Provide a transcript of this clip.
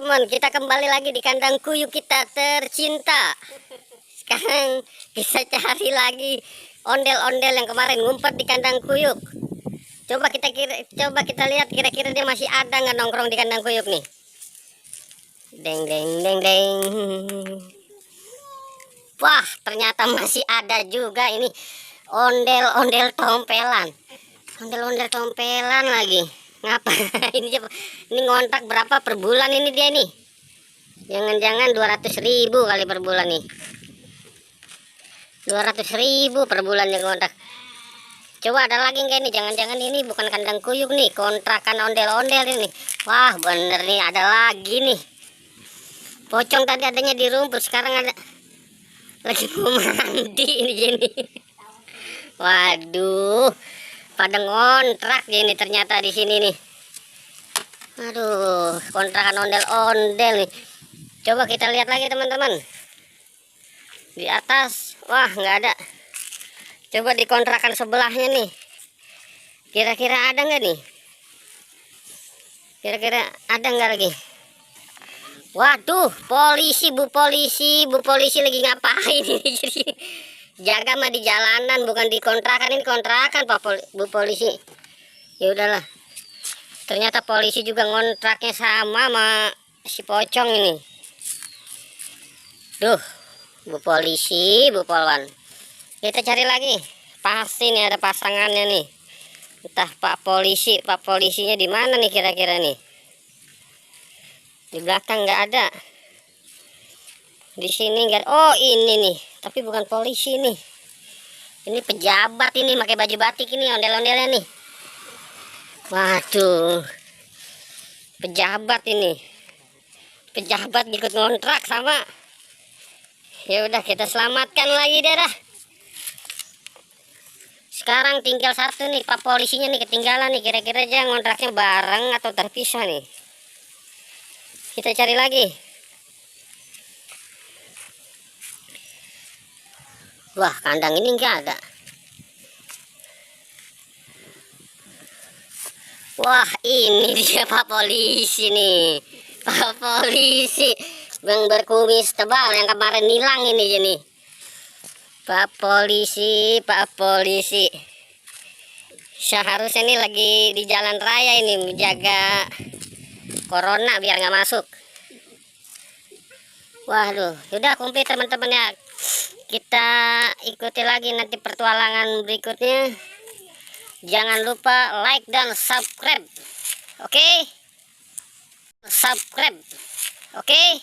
Teman, kita kembali lagi di kandang kuyuk kita tercinta. Sekarang kita cari lagi ondel-ondel yang kemarin ngumpet di kandang kuyuk. Coba kita lihat kira-kira dia masih ada nggak nongkrong di kandang kuyuk nih. Deng deng deng deng. Wah, ternyata masih ada juga ini ondel-ondel tompelan. Ondel-ondel tompelan lagi. Ngapain ini ngontrak berapa per bulan ini dia nih? Jangan-jangan 200.000 kali per bulan nih. 200.000 per bulan yang kontrak. Coba ada lagi nggak ini? Jangan-jangan ini bukan kandang kuyuk nih, kontrakan ondel-ondel ini. Wah, bener nih, ada lagi nih. Pocong tadi adanya di rumput, sekarang ada lagi mau mandi ini Jenny. Waduh, pada ngontrak ini ternyata di sini nih. Aduh, kontrakan ondel-ondel nih. Coba kita lihat lagi teman-teman. Di atas, wah nggak ada. Coba di kontrakan sebelahnya nih. Kira-kira ada nggak nih? Kira-kira ada nggak lagi? Waduh, bu polisi lagi ngapain ini? Jadi jaga mah di jalanan, bukan di kontrakan. Ini kontrakan Pak Bu polisi. Ya udahlah. Ternyata polisi juga ngontraknya sama si pocong ini. Duh, Bu polisi, Bu polwan. Kita cari lagi. Pasti nih ada pasangannya nih. Entah Pak polisinya di mana nih kira-kira nih. Di belakang nggak ada. Di sini nggak. Oh, ini nih. Tapi bukan polisi nih. Ini pejabat ini pakai baju batik ini ondel-ondelnya nih. Waduh. Pejabat ini. Pejabat ikut ngontrak sama. Ya udah, kita selamatkan lagi darah. Sekarang tinggal satu nih, Pak polisinya nih ketinggalan nih. Kira-kira aja ngontraknya bareng atau terpisah nih. Kita cari lagi. Wah, kandang ini enggak ada. Wah, ini dia Pak polisi nih. Pak polisi yang berkumis tebal yang kemarin hilang ini jadi. Pak polisi. Seharusnya ini lagi di jalan raya ini menjaga corona biar nggak masuk. Waduh, udah komplit teman-teman ya. Kita ikuti lagi nanti petualangan berikutnya. Jangan lupa like dan subscribe. Oke? Subscribe. Oke?